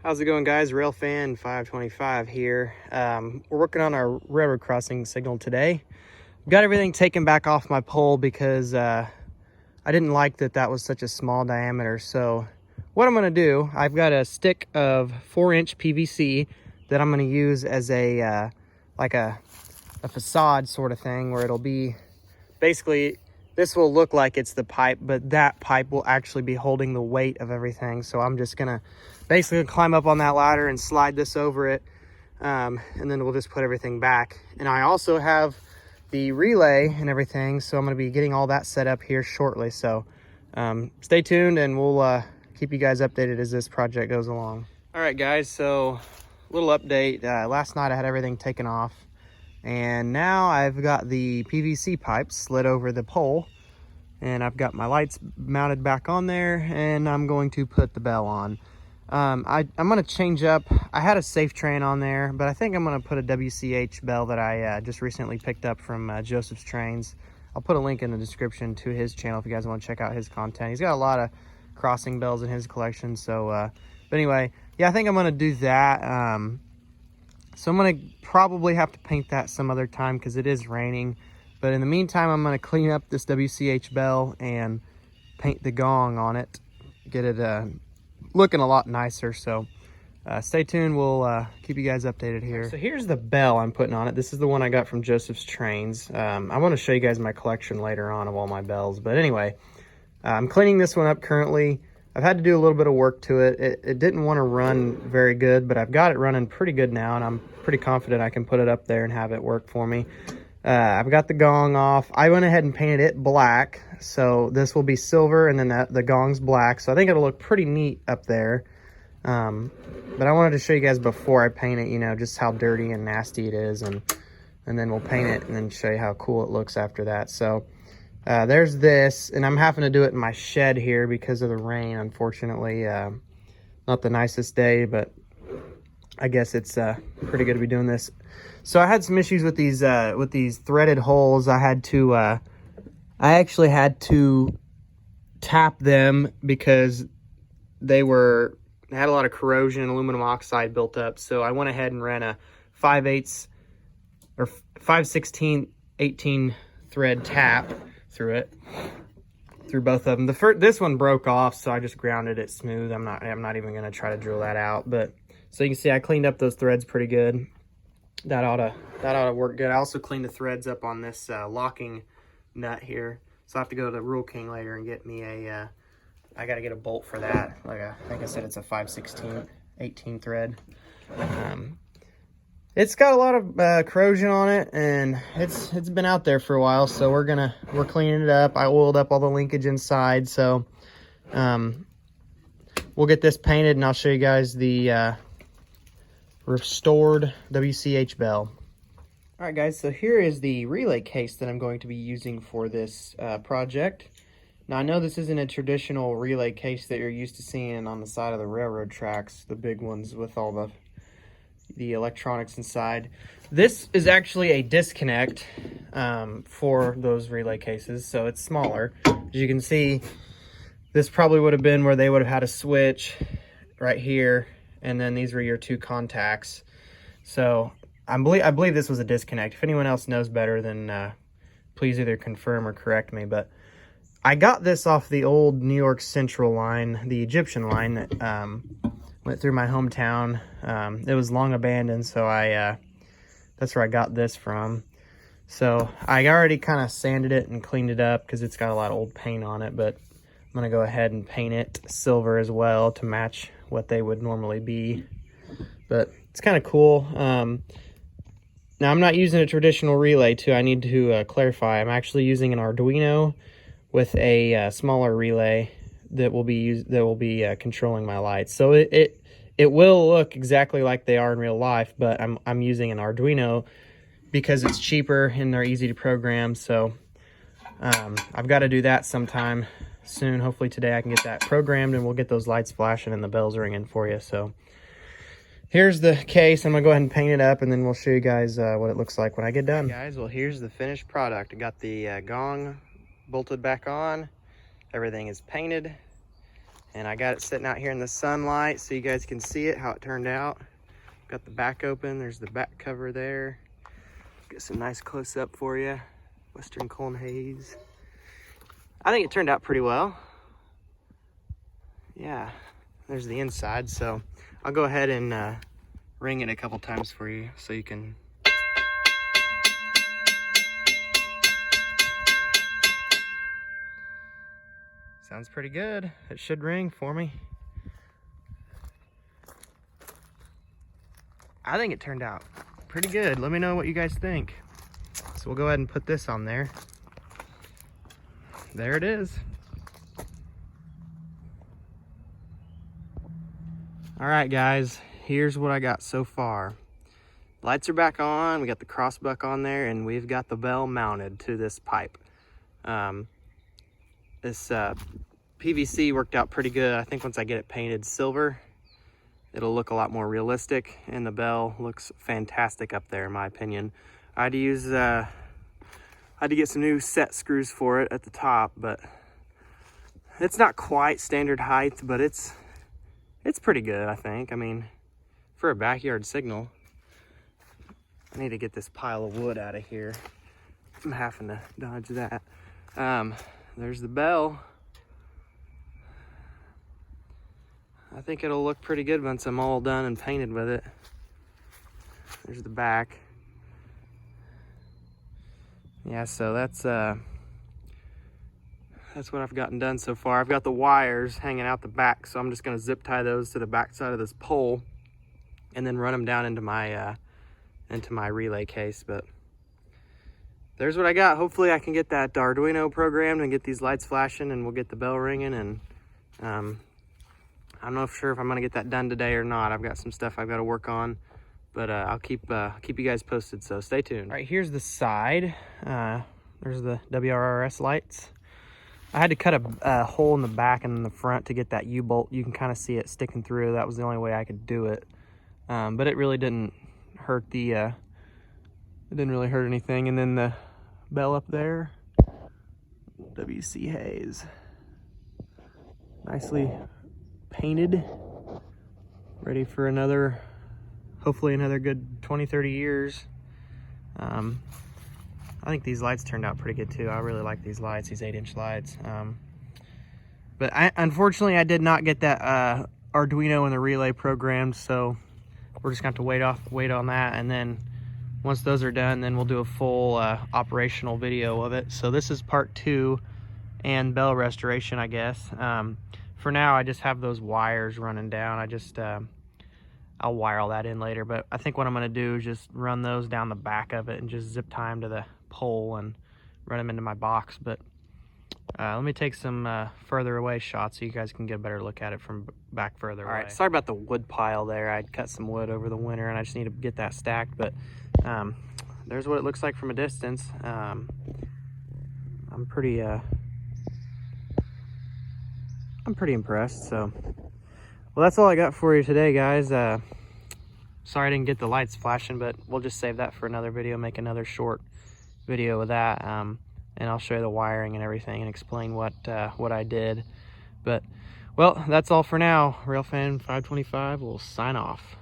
How's it going, guys? Railfan 525 here. We're working on our railroad crossing signal today. Got everything taken back off my pole because I didn't like that was such a small diameter. So what I'm going to do, I've got a stick of 4-inch PVC that I'm going to use as a like a facade sort of thing, where it'll be basically, this will look like it's the pipe, but that pipe will actually be holding the weight of everything. So I'm just gonna basically climb up on that ladder and slide this over it, and then we'll just put everything back. And I also have the relay and everything, so I'm gonna be getting all that set up here shortly. So stay tuned, and we'll keep you guys updated as this project goes along. All right, guys, so little update. Last night I had everything taken off, and now I've got the PVC pipe slid over the pole, and I've got my lights mounted back on there, and I'm going to put the bell on. I'm going to change up. I had a safe train on there, but I think I'm going to put a WCH bell that I just recently picked up from Joseph's Trains. I'll put a link in the description to his channel if you guys want to check out his content. He's got a lot of crossing bells in his collection. So, but anyway, yeah, I think I'm going to do that. So I'm going to probably have to paint that some other time because it is raining. But in the meantime, I'm going to clean up this WCH bell and paint the gong on it. Get it looking a lot nicer. So stay tuned. We'll keep you guys updated here. So here's the bell I'm putting on it. This is the one I got from Joseph's Trains. I want to show you guys my collection later on of all my bells. But anyway, I'm cleaning this one up currently. I've had to do a little bit of work to it. It didn't want to run very good, but I've got it running pretty good now, and I'm pretty confident I can put it up there and have it work for me. I've got the gong off. I went ahead and painted it black, so this will be silver, and then the gong's black, so I think it'll look pretty neat up there. But I wanted to show you guys before I paint it, you know, just how dirty and nasty it is, and then we'll paint it and then show you how cool it looks after that. So there's this, and I'm having to do it in my shed here because of the rain, unfortunately. Not the nicest day, but I guess it's pretty good to be doing this. So I had some issues with these threaded holes. I actually had to tap them because they had a lot of corrosion and aluminum oxide built up. So I went ahead and ran a 5/8 or 5/16 18 thread tap through both of them. This one broke off, so I just grounded it smooth. I'm not even gonna try to drill that out. But so you can see I cleaned up those threads pretty good. That ought to work good. I also cleaned the threads up on this locking nut here, so I have to go to Rule King later and get me a I gotta get a bolt for that. I think I said it's a 5/16 18 thread. It's got a lot of corrosion on it, and it's been out there for a while, so we're cleaning it up. I oiled up all the linkage inside, so we'll get this painted, and I'll show you guys the restored WCH bell. All right, guys, so here is the relay case that I'm going to be using for this project. Now, I know this isn't a traditional relay case that you're used to seeing on the side of the railroad tracks, the big ones with all the electronics inside. This is actually a disconnect for those relay cases, so it's smaller. As you can see, this probably would have been where they would have had a switch right here, and then these were your two contacts. So I believe this was a disconnect. If anyone else knows better, then please either confirm or correct me. But I got this off the old New York Central line, the Egyptian line that went through my hometown. It was long abandoned, so that's where I got this from. So I already kind of sanded it and cleaned it up because it's got a lot of old paint on it, but I'm gonna go ahead and paint it silver as well to match what they would normally be. But it's kind of cool. Now, I'm not using a traditional relay too. I need to clarify. I'm actually using an Arduino with a smaller relay that will be controlling my lights. So it will look exactly like they are in real life, but I'm using an Arduino because it's cheaper and they're easy to program. So I've got to do that sometime soon. Hopefully today I can get that programmed, and we'll get those lights flashing and the bells ringing for you. So here's the case. I'm gonna go ahead and paint it up, and then we'll show you guys what it looks like when I get done. Guys, well, here's the finished product. I got the gong bolted back on. Everything is painted, And I got it sitting out here in the sunlight so you guys can see it, how it turned out. Got the back open, there's the back cover there. Get some nice close up for you. Western Cone Haze. I think it turned out pretty well. Yeah, there's the inside. So I'll go ahead and ring it a couple times for you so you can. Sounds pretty good. It should ring for me. I think it turned out pretty good. Let me know what you guys think. So we'll go ahead and put this on there. There it is. All right, guys, here's what I got so far. Lights are back on, we got the crossbuck on there, and we've got the bell mounted to this pipe. This PVC worked out pretty good. I think once I get it painted silver, it'll look a lot more realistic, and the bell looks fantastic up there, in my opinion. I had to get some new set screws for it at the top, but it's not quite standard height, but it's pretty good, I think. I mean, for a backyard signal. I need to get this pile of wood out of here. I'm having to dodge that. There's the bell. I think it'll look pretty good once I'm all done and painted with it. There's the back. Yeah, so that's what I've gotten done so far. I've got the wires hanging out the back, so I'm just gonna zip tie those to the back side of this pole and then run them down into my relay case. But there's what I got. Hopefully I can get that Arduino programmed and get these lights flashing, and we'll get the bell ringing. And I'm not sure if I'm gonna get that done today or not. I've got some stuff I've got to work on, but I'll keep you guys posted, so stay tuned. All right, here's the side. There's the WRRS lights. I had to cut a hole in the back and in the front to get that U-bolt. You can kind of see it sticking through. That was the only way I could do it. But it really didn't hurt it didn't really hurt anything. And then the bell up there, WCH, nicely painted, ready for hopefully another good 20-30 years. I think these lights turned out pretty good too. I really like these lights, these 8-inch lights. But unfortunately I did not get that Arduino and the relay programmed, so we're just gonna have to wait on that, and then once those are done, then we'll do a full operational video of it. So this is part 2 and bell restoration, I guess. For now, I just have those wires running down. I'll wire all that in later, but I think what I'm gonna do is just run those down the back of it and just zip tie them to the pole and run them into my box. But let me take some further away shots so you guys can get a better look at it from back further away. All right, sorry about the wood pile there. I'd cut some wood over the winter and I just need to get that stacked, but there's what it looks like from a distance. I'm pretty impressed. So, well, that's all I got for you today, guys. Sorry I didn't get the lights flashing, but we'll just save that for another video, make another short video with that. And I'll show you the wiring and everything and explain what I did. But, well, that's all for now. Railfan 525 will sign off.